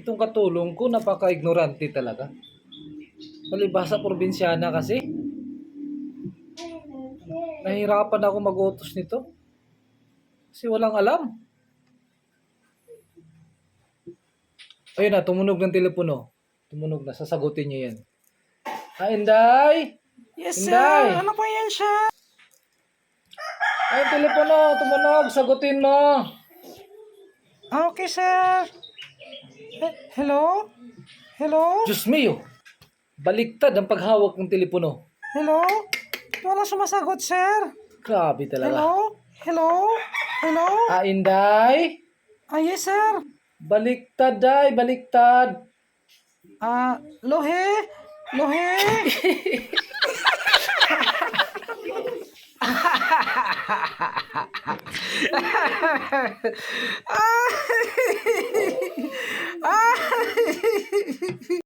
Itong katulong ko, napaka-ignorante talaga. Palibhasa probinsyana kasi. Nahihirapan ako mag-utos nito. Kasi walang alam. Ayun na, tumunog ng telepono. Tumunog na, sasagutin niyo yan. Inday! Yes, Inday! sir. Ano po yan, sir? Ay, telepono, tumunog, sagutin mo. Okay, sir. Hello? Hello? Diyos mio, baliktad ang paghawak ng telepono. Hello? Wala sumasagot, sir. Grabe talaga. Hello? Hello? Hello? Inday! Yes, sir. Baliktad, day, baliktad. Lohe? Lohe?